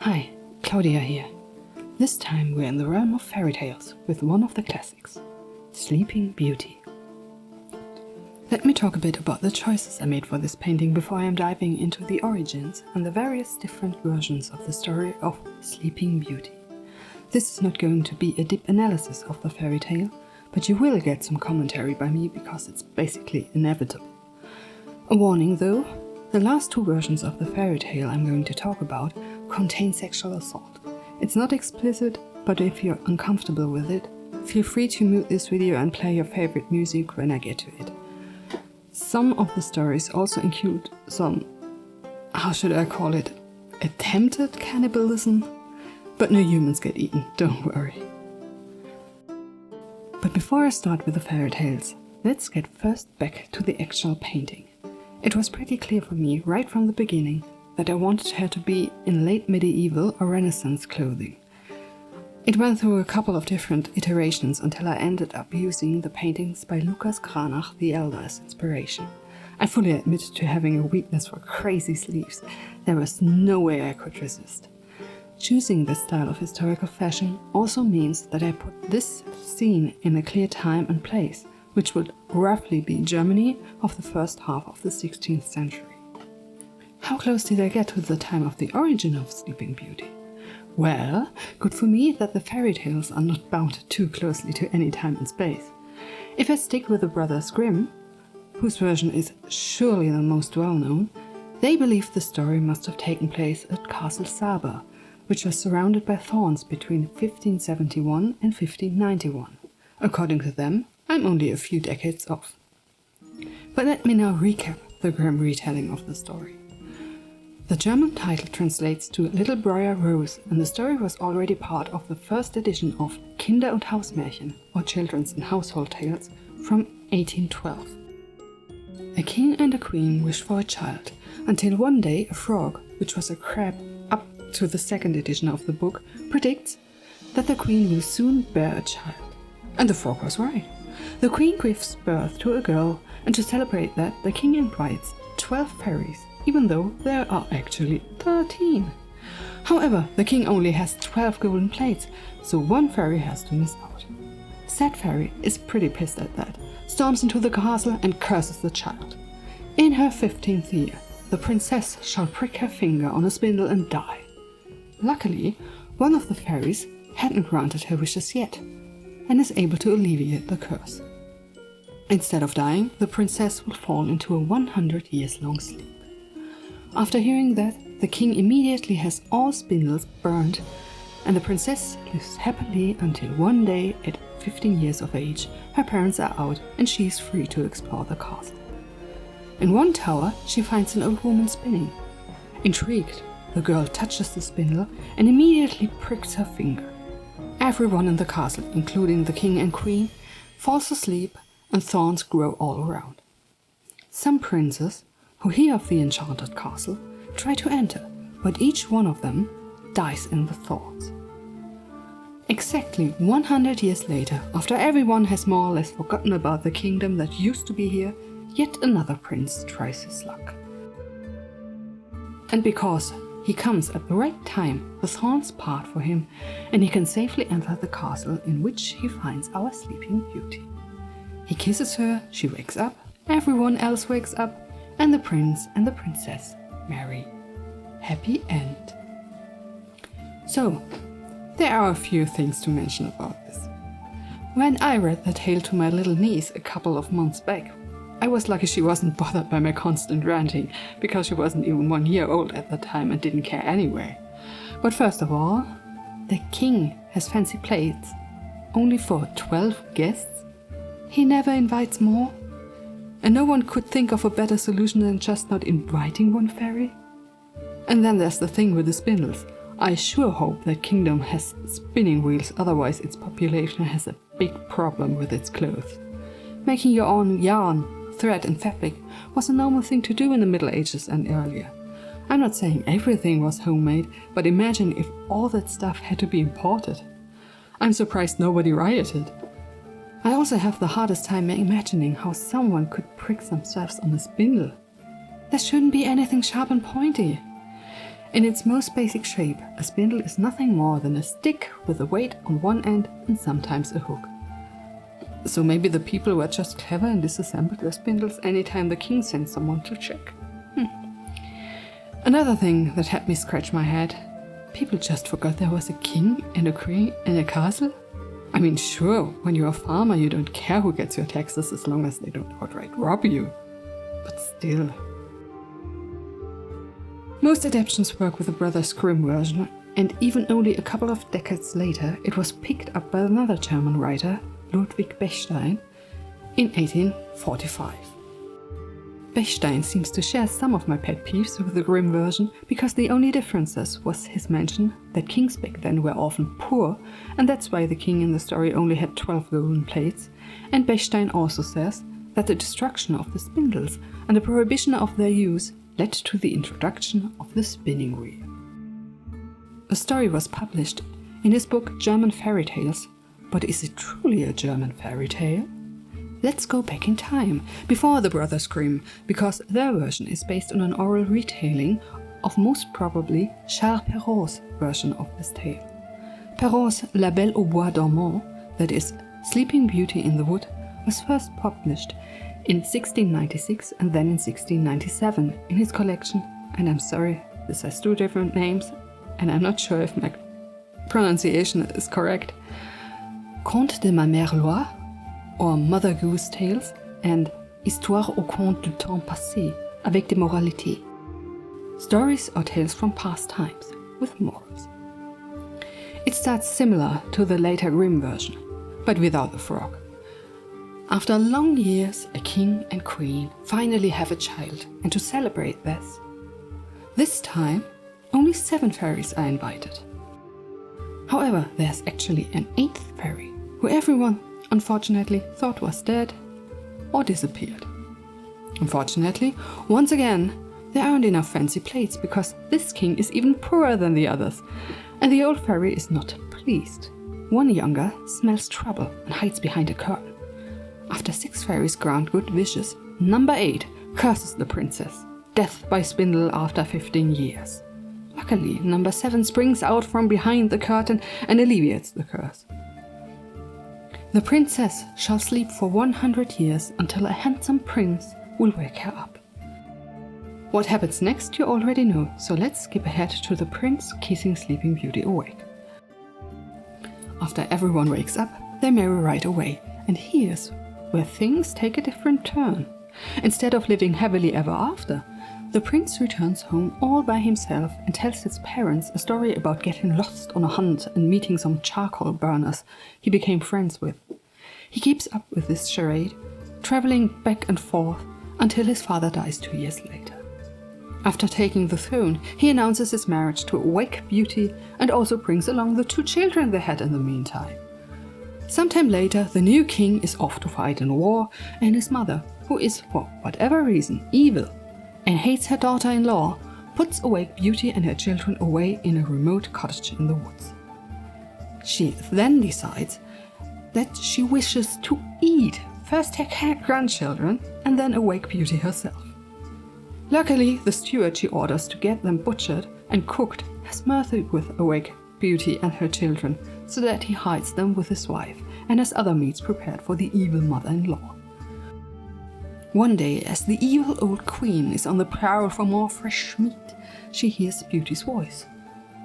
Hi, Claudia here. This time we're in the realm of fairy tales with one of the classics, Sleeping Beauty. Let me talk a bit about the choices I made for this painting before I am diving into the origins and the various different versions of the story of Sleeping Beauty. This is not going to be a deep analysis of the fairy tale, but you will get some commentary by me because it's basically inevitable. A warning though, the last two versions of the fairy tale I'm going to talk about contain sexual assault. It's not explicit, but if you're uncomfortable with it, feel free to mute this video and play your favorite music when I get to it. Some of the stories also include some, how should I call it, attempted cannibalism? But no humans get eaten, don't worry. But before I start with the fairy tales, let's get first back to the actual painting. It was pretty clear for me right from the beginning that I wanted her to be in late medieval or Renaissance clothing. It went through a couple of different iterations until I ended up using the paintings by Lucas Cranach the Elder as inspiration. I fully admit to having a weakness for crazy sleeves. There was no way I could resist. Choosing this style of historical fashion also means that I put this scene in a clear time and place, which would roughly be Germany of the first half of the 16th century. How close did I get to the time of the origin of Sleeping Beauty? Well, good for me that the fairy tales are not bound too closely to any time and space. If I stick with the Brothers Grimm, whose version is surely the most well-known, they believe the story must have taken place at Castle Saba, which was surrounded by thorns between 1571 and 1591. According to them, I'm only a few decades off. But let me now recap the Grimm retelling of the story. The German title translates to Little Briar Rose, and the story was already part of the first edition of Kinder- und Hausmärchen, or Children's and Household Tales, from 1812. A king and a queen wished for a child, until one day a frog, which was a crab up to the second edition of the book, predicts that the queen will soon bear a child. And the frog was right. The queen gives birth to a girl, and to celebrate that, the king invites 12 fairies, even though there are actually 13. However, the king only has 12 golden plates, so one fairy has to miss out. Said fairy is pretty pissed at that, storms into the castle and curses the child. In her 15th year, the princess shall prick her finger on a spindle and die. Luckily, one of the fairies hadn't granted her wishes yet, and is able to alleviate the curse. Instead of dying, the princess will fall into a 100 years long sleep. After hearing that, the king immediately has all spindles burned, and the princess lives happily until one day, at 15 years of age, her parents are out and she is free to explore the castle. In one tower, she finds an old woman spinning. Intrigued, the girl touches the spindle and immediately pricks her finger. Everyone in the castle, including the king and queen, falls asleep and thorns grow all around. Some princes, who hear of the enchanted castle, try to enter, but each one of them dies in the thorns. Exactly 100 years later, after everyone has more or less forgotten about the kingdom that used to be here, yet another prince tries his luck. And because he comes at the right time, the thorns part for him, and he can safely enter the castle in which he finds our Sleeping Beauty. He kisses her, she wakes up, everyone else wakes up, and the prince and the princess marry. Happy end. So, there are a few things to mention about this. When I read the tale to my little niece a couple of months back, I was lucky she wasn't bothered by my constant ranting, because she wasn't even 1 year old at the time and didn't care anyway. But first of all, the king has fancy plates, only for 12 guests. He never invites more. And no one could think of a better solution than just not inviting one fairy? And then there's the thing with the spindles. I sure hope that kingdom has spinning wheels, otherwise its population has a big problem with its clothes. Making your own yarn, thread and fabric was a normal thing to do in the Middle Ages and earlier. I'm not saying everything was homemade, but imagine if all that stuff had to be imported. I'm surprised nobody rioted. I also have the hardest time imagining how someone could prick themselves on a spindle. There shouldn't be anything sharp and pointy. In its most basic shape, a spindle is nothing more than a stick with a weight on one end and sometimes a hook. So maybe the people were just clever and disassembled their spindles anytime the king sent someone to check. Another thing that had me scratch my head, people just forgot there was a king and a queen and a castle. I mean, sure, when you're a farmer you don't care who gets your taxes as long as they don't outright rob you. But still. Most adaptations work with the Brothers Grimm version, and even only a couple of decades later it was picked up by another German writer, Ludwig Bechstein, in 1845. Bechstein seems to share some of my pet peeves with the Grimm version, because the only differences was his mention that kings back then were often poor, and that's why the king in the story only had 12 golden plates, and Bechstein also says that the destruction of the spindles and the prohibition of their use led to the introduction of the spinning wheel. The story was published in his book German Fairy Tales, but is it truly a German fairy tale? Let's go back in time, before the Brothers Grimm, because their version is based on an oral retelling of most probably Charles Perrault's version of this tale. Perrault's La Belle au Bois Dormant, that is, Sleeping Beauty in the Wood, was first published in 1696 and then in 1697 in his collection, and I'm sorry, this has two different names, and I'm not sure if my pronunciation is correct, Contes de ma Mère Loire, or Mother Goose Tales, and Histoire au conte du temps passé, avec des moralités. Stories or tales from past times, with morals. It starts similar to the later Grimm version, but without the frog. After long years, a king and queen finally have a child, and to celebrate this time, only 7 fairies are invited. However, there's actually an 8th fairy, who everyone unfortunately thought was dead or disappeared. Unfortunately, once again, there aren't enough fancy plates because this king is even poorer than the others, and the old fairy is not pleased. One younger smells trouble and hides behind a curtain. After 6 fairies grant good wishes, number 8 curses the princess, death by spindle after 15 years. Luckily, number 7 springs out from behind the curtain and alleviates the curse. The princess shall sleep for 100 years until a handsome prince will wake her up. What happens next you already know, so let's skip ahead to the prince kissing Sleeping Beauty awake. After everyone wakes up, they marry right away, and here's where things take a different turn. Instead of living happily ever after, the prince returns home all by himself and tells his parents a story about getting lost on a hunt and meeting some charcoal burners he became friends with. He keeps up with this charade, traveling back and forth until his father dies 2 years later. After taking the throne, he announces his marriage to Awake Beauty and also brings along the 2 children they had in the meantime. Sometime later, the new king is off to fight in war, and his mother, who is, for whatever reason, evil, and hates her daughter-in-law, puts Awake Beauty and her children away in a remote cottage in the woods. She then decides that she wishes to eat first her grandchildren and then Awake Beauty herself. Luckily, the steward she orders to get them butchered and cooked has mercy with Awake Beauty and her children, so that he hides them with his wife and has other meats prepared for the evil mother-in-law. One day, as the evil old queen is on the prowl for more fresh meat, she hears Beauty's voice.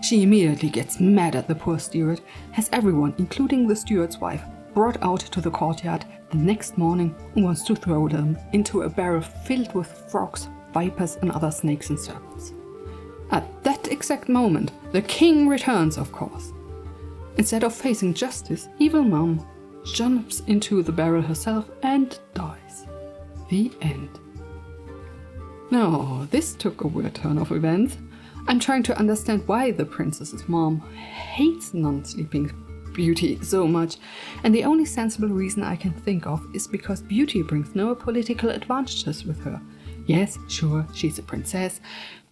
She immediately gets mad at the poor steward, has everyone, including the steward's wife, brought out to the courtyard the next morning and wants to throw them into a barrel filled with frogs, vipers and other snakes and serpents. At that exact moment, the king returns, of course. Instead of facing justice, evil mom jumps into the barrel herself and dies. The end. Now, this took a weird turn of events. I'm trying to understand why the princess's mom hates non-sleeping Beauty so much, and the only sensible reason I can think of is because Beauty brings no political advantages with her. Yes, sure, she's a princess,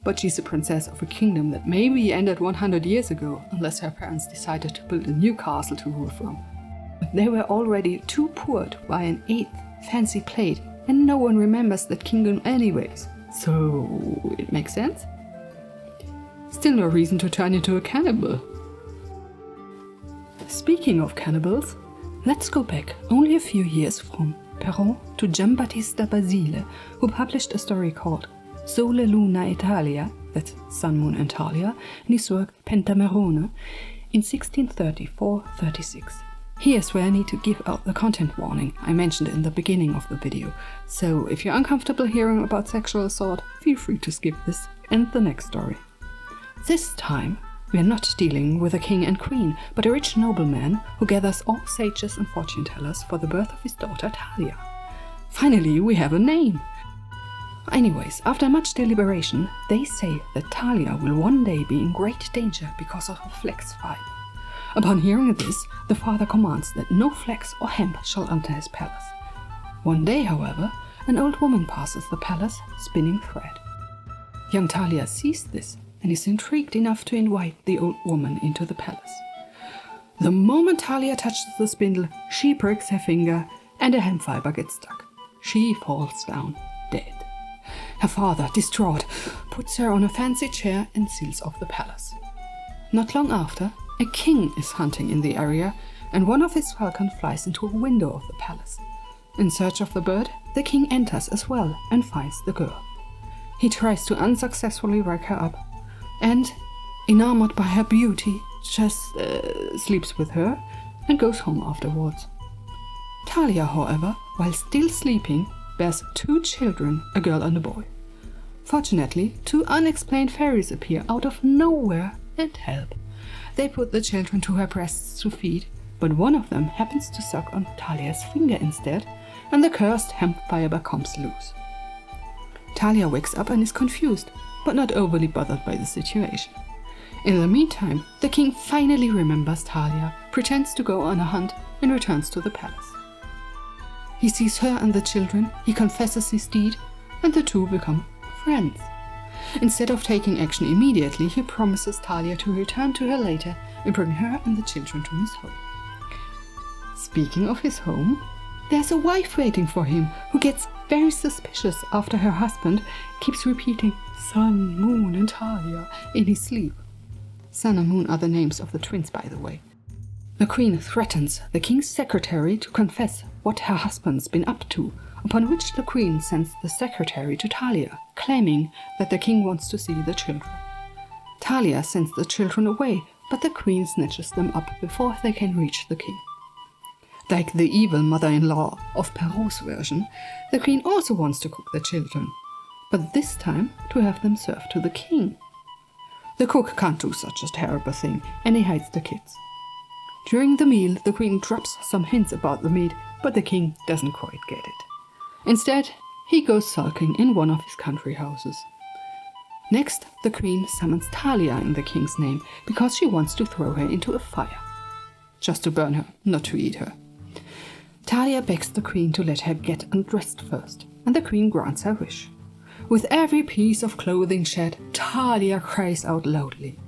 but she's a princess of a kingdom that maybe ended 100 years ago, unless her parents decided to build a new castle to rule from. But they were already too poor to buy an 8th fancy plate, and no one remembers that kingdom anyways. So it makes sense? Still no reason to turn into a cannibal. Speaking of cannibals, let's go back only a few years from Perrault to Giambattista Basile, who published a story called Sole, Luna e Talia, that's Sun, Moon and Talia, in his work Pentamerone, in 1634-36. Here's where I need to give out the content warning I mentioned in the beginning of the video, so if you're uncomfortable hearing about sexual assault, feel free to skip this and the next story. This time, we are not dealing with a king and queen, but a rich nobleman who gathers all sages and fortune tellers for the birth of his daughter Talia. Finally, we have a name! Anyways, after much deliberation, they say that Talia will one day be in great danger because of her flax fibre. Upon hearing this, the father commands that no flax or hemp shall enter his palace. One day, however, an old woman passes the palace spinning thread. Young Talia sees this and is intrigued enough to invite the old woman into the palace. The moment Talia touches the spindle, she pricks her finger and a hemp fibre gets stuck. She falls down dead. Her father, distraught, puts her on a fancy chair and seals off the palace. Not long after, a king is hunting in the area, and one of his falcons flies into a window of the palace. In search of the bird, the king enters as well and finds the girl. He tries to unsuccessfully wake her up, and, enamored by her beauty, just sleeps with her and goes home afterwards. Talia, however, while still sleeping, bears 2 children, a girl and a boy. Fortunately, 2 unexplained fairies appear out of nowhere and help. They put the children to her breasts to feed, but one of them happens to suck on Talia's finger instead, and the cursed hemp fibre comes loose. Talia wakes up and is confused, but not overly bothered by the situation. In the meantime, the king finally remembers Talia, pretends to go on a hunt, and returns to the palace. He sees her and the children, he confesses his deed, and the 2 become friends. Instead of taking action immediately, he promises Talia to return to her later and bring her and the children to his home. Speaking of his home, there's a wife waiting for him who gets very suspicious after her husband keeps repeating Sun, Moon and Talia in his sleep. Sun and Moon are the names of the twins, by the way. The queen threatens the king's secretary to confess what her husband's been up to, upon which the queen sends the secretary to Talia, claiming that the king wants to see the children. Talia sends the children away, but the queen snatches them up before they can reach the king. Like the evil mother-in-law of Perrault's version, the queen also wants to cook the children, but this time to have them served to the king. The cook can't do such a terrible thing, and he hides the kids. During the meal, the queen drops some hints about the meat, but the king doesn't quite get it. Instead, he goes sulking in one of his country houses. Next, the queen summons Talia in the king's name, because she wants to throw her into a fire. Just to burn her, not to eat her. Talia begs the queen to let her get undressed first, and the queen grants her wish. With every piece of clothing shed, Talia cries out loudly.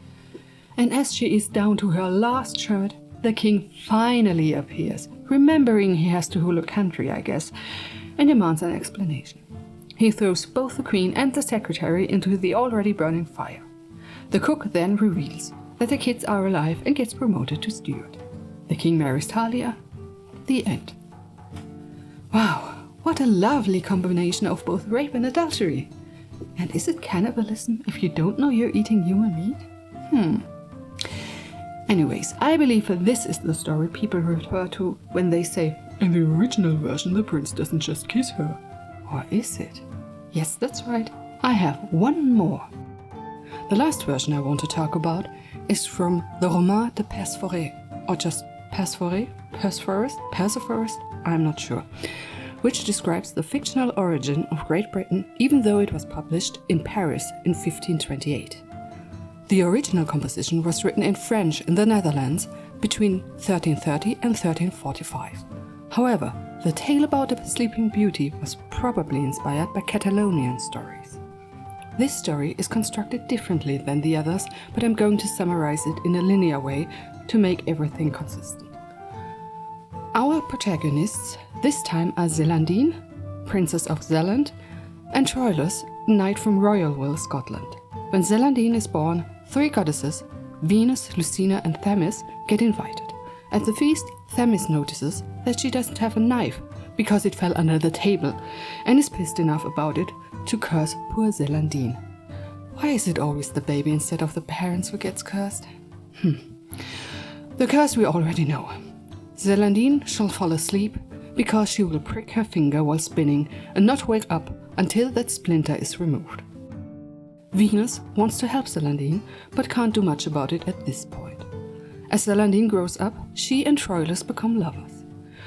And as she is down to her last shirt, the king finally appears, remembering he has to rule a country, I guess, and demands an explanation. He throws both the queen and the secretary into the already burning fire. The cook then reveals that the kids are alive and gets promoted to steward. The king marries Talia. The end. Wow, what a lovely combination of both rape and adultery. And is it cannibalism if you don't know you're eating human meat? Anyways, I believe this is the story people refer to when they say, in the original version the prince doesn't just kiss her. Or is it? Yes, that's right. I have one more. The last version I want to talk about is from the Roman de Perceforest, or just Perceforest, I'm not sure, which describes the fictional origin of Great Britain, even though it was published in Paris in 1528. The original composition was written in French in the Netherlands between 1330 and 1345. However, the tale about the Sleeping Beauty was probably inspired by Catalonian stories. This story is constructed differently than the others, but I'm going to summarize it in a linear way to make everything consistent. Our protagonists this time are Zellandine, Princess of Zealand, and Troylus, knight from Royalville, Scotland. When Zellandine is born, 3 goddesses, Venus, Lucina and Themis, get invited. At the feast, Themis notices that she doesn't have a knife because it fell under the table and is pissed enough about it to curse poor Zellandine. Why is it always the baby instead of the parents who gets cursed? The curse we already know. Zellandine shall fall asleep because she will prick her finger while spinning and not wake up until that splinter is removed. Venus wants to help Zellandine, but can't do much about it at this point. As Zellandine grows up, she and Troylus become lovers.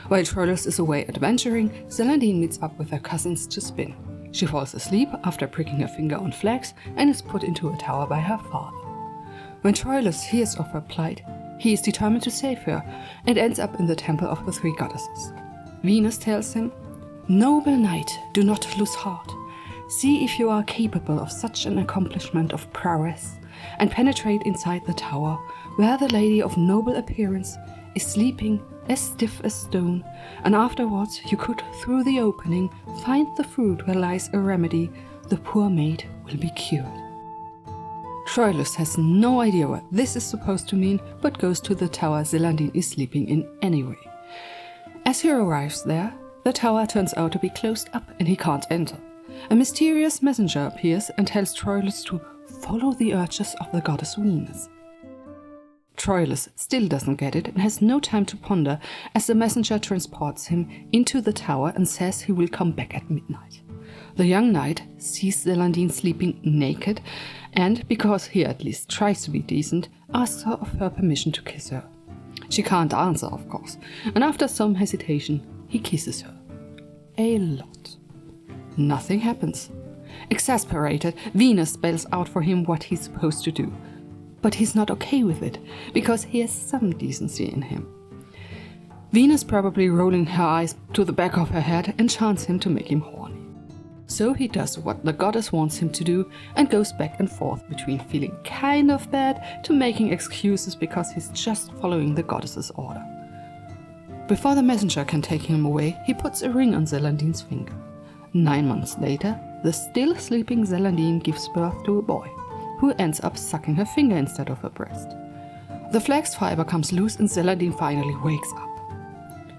While Troylus is away adventuring, Zellandine meets up with her cousins to spin. She falls asleep after pricking her finger on flax and is put into a tower by her father. When Troylus hears of her plight, he is determined to save her and ends up in the temple of the 3 goddesses. Venus tells him, "Noble knight, do not lose heart. See if you are capable of such an accomplishment of prowess, and penetrate inside the tower, where the lady of noble appearance is sleeping as stiff as stone, and afterwards you could, through the opening, find the fruit where lies a remedy. The poor maid will be cured." Troylus has no idea what this is supposed to mean, but goes to the tower Zellandine is sleeping in anyway. As he arrives there, the tower turns out to be closed up and he can't enter. A mysterious messenger appears and tells Troylus to follow the urges of the goddess Venus. Troylus still doesn't get it and has no time to ponder as the messenger transports him into the tower and says he will come back at midnight. The young knight sees Zellandine sleeping naked and, because he at least tries to be decent, asks her of her permission to kiss her. She can't answer, of course, and after some hesitation, he kisses her. A lot. Nothing happens. Exasperated, Venus spells out for him what he's supposed to do. But he's not okay with it, because he has some decency in him. Venus, probably rolling her eyes to the back of her head, enchants him to make him horny. So he does what the goddess wants him to do and goes back and forth between feeling kind of bad to making excuses because he's just following the goddess's order. Before the messenger can take him away, he puts a ring on Zellandine's finger. 9 months later, the still sleeping Zellandine gives birth to a boy, who ends up sucking her finger instead of her breast. The flax fiber comes loose and Zellandine finally wakes up.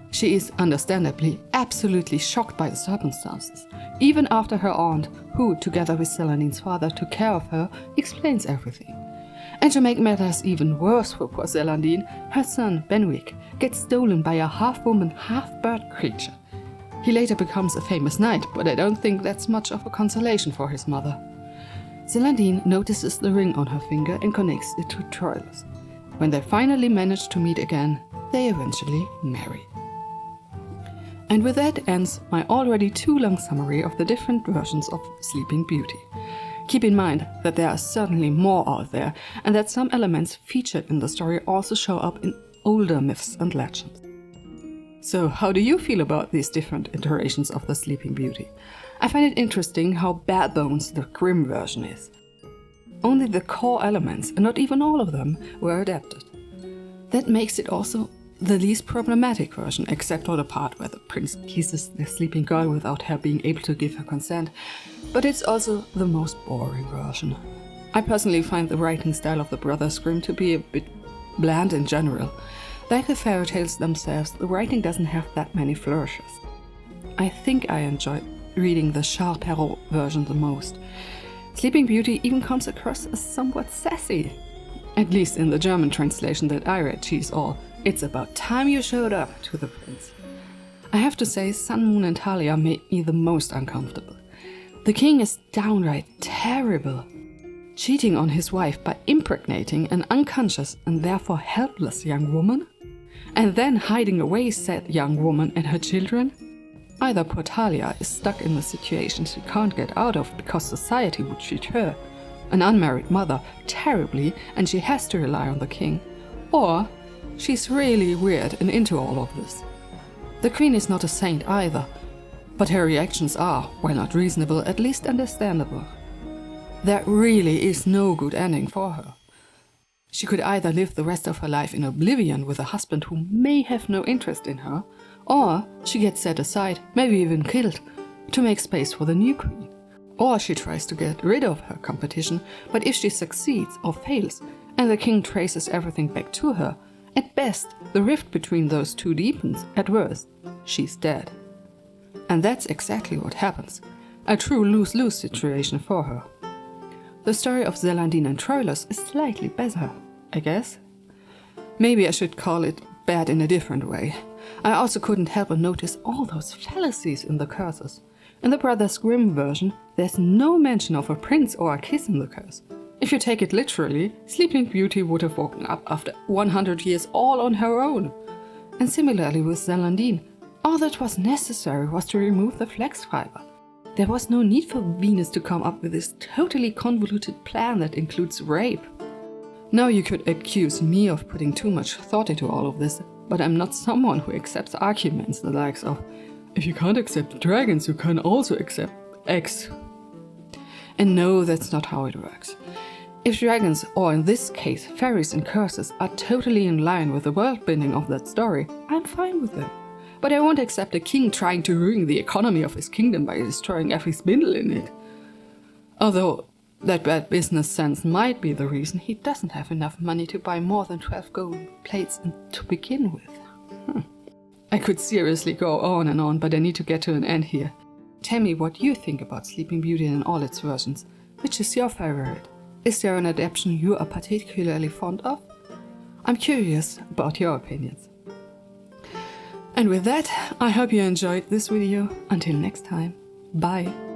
She is understandably absolutely shocked by the circumstances, even after her aunt, who, together with Zellandine's father, took care of her, explains everything. And to make matters even worse for poor Zellandine, her son, Benwick, gets stolen by a half-woman, half-bird creature. He later becomes a famous knight, but I don't think that's much of a consolation for his mother. Zellandine notices the ring on her finger and connects it to Troylus. When they finally manage to meet again, they eventually marry. And with that ends my already too long summary of the different versions of Sleeping Beauty. Keep in mind that there are certainly more out there, and that some elements featured in the story also show up in older myths and legends. So how do you feel about these different iterations of the Sleeping Beauty? I find it interesting how bare bones the Grimm version is. Only the core elements, and not even all of them, were adapted. That makes it also the least problematic version, except for the part where the prince kisses the sleeping girl without her being able to give her consent, but it's also the most boring version. I personally find the writing style of the Brothers Grimm to be a bit bland in general. Like the fairy tales themselves, the writing doesn't have that many flourishes. I think I enjoyed reading the Perrault version the most. Sleeping Beauty even comes across as somewhat sassy. At least in the German translation that I read, she's all, "It's about time you showed up," to the prince. I have to say, Sun, Moon and Talia made me the most uncomfortable. The king is downright terrible, cheating on his wife by impregnating an unconscious and therefore helpless young woman, and then hiding away said young woman and her children. Either poor Talia is stuck in a situation she can't get out of because society would treat her, an unmarried mother, terribly and she has to rely on the king, or she's really weird and into all of this. The queen is not a saint either, but her reactions are, while not reasonable, at least understandable. There really is no good ending for her. She could either live the rest of her life in oblivion with a husband who may have no interest in her, or she gets set aside, maybe even killed, to make space for the new queen. Or she tries to get rid of her competition, but if she succeeds or fails, and the king traces everything back to her, at best the rift between those two deepens, at worst she's dead. And that's exactly what happens. A true lose-lose situation for her. The story of Zellandine and Troylus is slightly better, I guess. Maybe I should call it bad in a different way. I also couldn't help but notice all those fallacies in the curses. In the Brothers Grimm version, there's no mention of a prince or a kiss in the curse. If you take it literally, Sleeping Beauty would have woken up after 100 years all on her own. And similarly with Zellandine, all that was necessary was to remove the flax fiber. There was no need for Venus to come up with this totally convoluted plan that includes rape. Now you could accuse me of putting too much thought into all of this, but I'm not someone who accepts arguments the likes of, if you can't accept dragons, you can also accept X. And no, that's not how it works. If dragons, or in this case fairies and curses, are totally in line with the world building of that story, I'm fine with them. But I won't accept a king trying to ruin the economy of his kingdom by destroying every spindle in it. Although that bad business sense might be the reason he doesn't have enough money to buy more than 12 gold plates to begin with. I could seriously go on and on, but I need to get to an end here. Tell me what you think about Sleeping Beauty in all its versions. Which is your favorite? Is there an adaptation you are particularly fond of? I'm curious about your opinions. And with that, I hope you enjoyed this video. Until next time, bye!